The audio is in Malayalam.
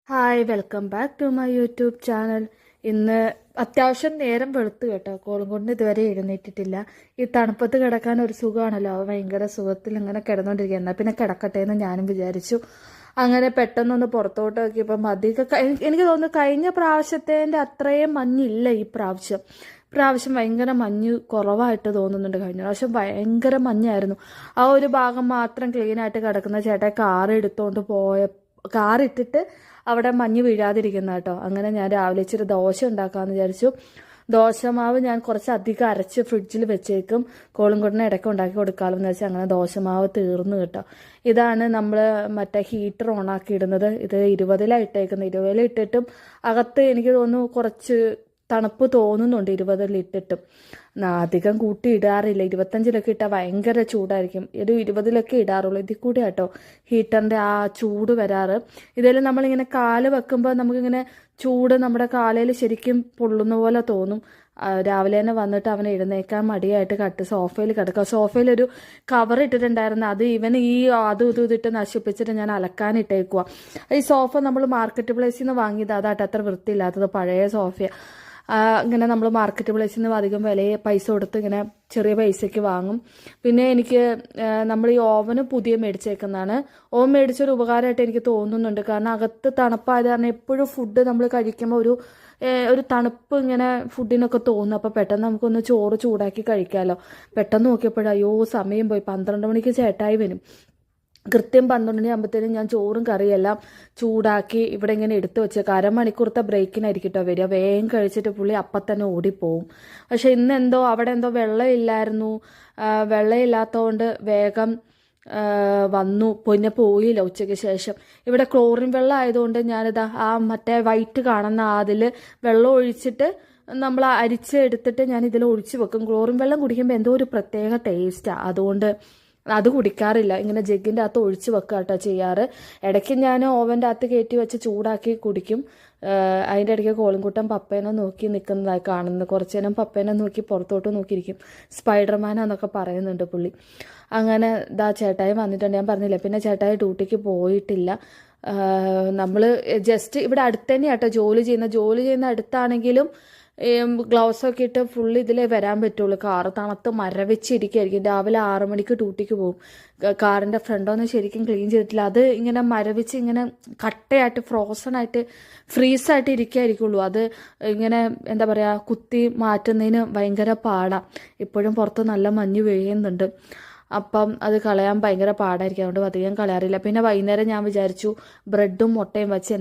Hi welcome back to my YouTube channel. ഇന്ന് അത്യാവശ്യം നേരം വെളുത്തു കേട്ടോ. കോളും കൊണ്ട് ഇതുവരെ എഴുന്നേറ്റിട്ടില്ല. ഈ തണുപ്പത്ത് കിടക്കാൻ ഒരു സുഖമാണല്ലോ, ഭയങ്കര സുഖത്തിൽ ഇങ്ങനെ കിടന്നുകൊണ്ടിരിക്കുക. എന്നാൽ പിന്നെ കിടക്കട്ടെ എന്ന് ഞാനും വിചാരിച്ചു. അങ്ങനെ പെട്ടെന്നൊന്ന് പുറത്തോട്ട് നോക്കിയപ്പം അധികം എനിക്ക് തോന്നുന്നു കഴിഞ്ഞ പ്രാവശ്യത്തേൻ്റെ അത്രയും മഞ്ഞില്ല ഈ പ്രാവശ്യം ഭയങ്കര മഞ്ഞ് കുറവായിട്ട് തോന്നുന്നുണ്ട്. കഴിഞ്ഞ പ്രാവശ്യം ഭയങ്കര മഞ്ഞായിരുന്നു. ആ ഒരു ഭാഗം മാത്രം ക്ലീനായിട്ട് കിടക്കുന്ന ചേട്ടൻ കാറിട്ടിട്ട് അവിടെ മഞ്ഞ് വീഴാതിരിക്കുന്ന കേട്ടോ. അങ്ങനെ ഞാൻ രാവിലെ ഇച്ചിരി ദോശ ഉണ്ടാക്കാമെന്ന് വിചാരിച്ചു. ദോശമാവ് ഞാൻ കുറച്ച് അധികം അരച്ച് ഫ്രിഡ്ജിൽ വെച്ചേക്കും. കോളും കൊണ്ടിന് ഇടയ്ക്ക് ഉണ്ടാക്കി കൊടുക്കാമെന്ന് വെച്ചാൽ അങ്ങനെ ദോശമാവ് തീർന്നു കേട്ടോ. ഇതാണ് നമ്മൾ മറ്റേ ഹീറ്റർ ഓണാക്കി ഇടുന്നത്. ഇത് 20-ലാണ് ഇട്ടേക്കുന്നത്. 20-ൽ ഇട്ടിട്ടും അകത്ത് എനിക്ക് തോന്നുന്നു കുറച്ച് തണുപ്പ് തോന്നുന്നുണ്ട്. 20-ൽ ഇട്ടിട്ടും അധികം കൂട്ടി ഇടാറില്ല. 25-ലൊക്കെ ഇട്ടാൽ ഭയങ്കര ചൂടായിരിക്കും. ഒരു 20-ലൊക്കെ ഇടാറുള്ളൂ. ഇതിൽ കൂടി കേട്ടോ ഹീറ്ററിൻ്റെ ആ ചൂട് വരാറ്. ഇതിൽ നമ്മളിങ്ങനെ കാല് വെക്കുമ്പോൾ നമുക്കിങ്ങനെ ചൂട് നമ്മുടെ കാലയിൽ ശരിക്കും പൊള്ളുന്ന പോലെ തോന്നും. രാവിലെ തന്നെ വന്നിട്ട് അവൻ എഴുന്നേക്കാൻ മടിയായിട്ട് സോഫയിൽ കിടക്കുക. സോഫയിലൊരു കവർ ഇട്ടിട്ടുണ്ടായിരുന്നു. അത് ഇവൻ അതും ഇതിട്ട് നശിപ്പിച്ചിട്ട് ഞാൻ അലക്കാനിട്ടേക്കുക. ഈ സോഫ നമ്മൾ മാർക്കറ്റ് പ്ലേസിൽ നിന്ന് വാങ്ങിയത്. അതായിട്ട് അത്ര വൃത്തിയില്ലാത്തത്, പഴയ സോഫയാണ്. ഇങ്ങനെ നമ്മൾ മാർക്കറ്റ് പ്ലേസിൽ നിന്ന് അധികം പൈസ കൊടുത്ത് ഇങ്ങനെ ചെറിയ പൈസയ്ക്ക് വാങ്ങും. പിന്നെ എനിക്ക് നമ്മൾ ഈ ഓവന് പുതിയ മേടിച്ചേക്കുന്നതാണ്. ഓവൻ മേടിച്ചൊരു ഉപകാരമായിട്ട് എനിക്ക് തോന്നുന്നുണ്ട്. കാരണം അകത്ത് തണുപ്പായത് കാരണം എപ്പോഴും ഫുഡ് നമ്മൾ കഴിക്കുമ്പോൾ ഒരു തണുപ്പ് ഇങ്ങനെ ഫുഡിനൊക്കെ തോന്നും. അപ്പോൾ പെട്ടെന്ന് നമുക്കൊന്ന് ചോറ് ചൂടാക്കി കഴിക്കാമല്ലോ. പെട്ടെന്ന് നോക്കിയപ്പോഴയ്യോ സമയം പോയി. 12 മണിക്ക് ചേട്ടായി വരും. കൃത്യം 12 മണിയാകുമ്പോഴത്തേനും ഞാൻ ചോറും കറിയെല്ലാം ചൂടാക്കി ഇവിടെ ഇങ്ങനെ എടുത്തു വെച്ചേക്കാം. അരമണിക്കൂറത്തെ ബ്രേക്കിനായിരിക്കും കേട്ടോ വരിക. വേഗം കഴിച്ചിട്ട് പുള്ളി അപ്പം തന്നെ ഓടിപ്പോവും. പക്ഷെ ഇന്നെന്തോ അവിടെ എന്തോ വെള്ളമില്ലായിരുന്നു. വെള്ളമില്ലാത്തതുകൊണ്ട് വേഗം വന്നു. പിന്നെ പോയില്ല ഉച്ചയ്ക്ക് ശേഷം. ഇവിടെ ക്ലോറിൻ വെള്ളം ആയതുകൊണ്ട് ഞാനിതാ മറ്റേ വൈറ്റ് കാണുന്ന അതിൽ വെള്ളം ഒഴിച്ചിട്ട് നമ്മൾ അരിച്ചെടുത്തിട്ട് ഞാൻ ഇതിൽ ഒഴിച്ച് വെക്കും. ക്ലോറിൻ വെള്ളം കുടിക്കുമ്പോൾ എന്തോ ഒരു പ്രത്യേക ടേസ്റ്റാണ്. അതുകൊണ്ട് അത് കുടിക്കാറില്ല. ഇങ്ങനെ ജഗ്ഗിൻ്റെ അകത്ത് ഒഴിച്ച് വെക്കുക കേട്ടോ ചെയ്യാറ്. ഇടയ്ക്ക് ഞാൻ ഓവൻ്റെ അകത്ത് കയറ്റി വെച്ച് ചൂടാക്കി കുടിക്കും. അതിൻ്റെ ഇടയ്ക്ക് കോളിൻകുട്ടൻ പപ്പേനെ നോക്കി നിൽക്കുന്നതായി കാണുന്നത്. കുറച്ച് നേരം പപ്പേനെ നോക്കി പുറത്തോട്ട് നോക്കിയിരിക്കും. സ്പൈഡർമാനാന്നൊക്കെ പറയുന്നുണ്ട് പുള്ളി. അങ്ങനെ ചേട്ടായി വന്നിട്ടുണ്ട്. ഞാൻ പറഞ്ഞില്ല. പിന്നെ ചേട്ടായി ഡ്യൂട്ടിക്ക് പോയിട്ടില്ല. നമ്മൾ ജസ്റ്റ് ഇവിടെ അടുത്ത് തന്നെയാണ് കേട്ടോ ജോലി ചെയ്യുന്ന അടുത്താണെങ്കിലും ഗ്ലൗസൊക്കെ ഇട്ട് ഫുള്ള് ഇതിൽ വരാൻ പറ്റുള്ളൂ. കാറ് തണുത്ത് മരവിച്ചിരിക്കുകയായിരിക്കും. രാവിലെ 6 മണിക്ക് ഡ്യൂട്ടിക്ക് പോകും. കാറിൻ്റെ ഫ്രണ്ടൊന്നും ശരിക്കും ക്ലീൻ ചെയ്തിട്ടില്ല. അത് ഇങ്ങനെ മരവിച്ച് ഇങ്ങനെ കട്ടയായിട്ട് ഫ്രീസായിട്ട് ഇരിക്കുകയായിരിക്കുള്ളൂ. അത് ഇങ്ങനെ എന്താ പറയുക കുത്തി മാറ്റുന്നതിന് ഭയങ്കര പാടാണ്. ഇപ്പോഴും പുറത്ത് നല്ല മഞ്ഞ് വീഴുന്നുണ്ട്. അപ്പം അത് കളയാൻ ഭയങ്കര പാടായിരിക്കും. അതുകൊണ്ട് അധികം കളയാറില്ല. പിന്നെ വൈകുന്നേരം ഞാൻ വിചാരിച്ചു ബ്രെഡും മുട്ടയും വെച്ച്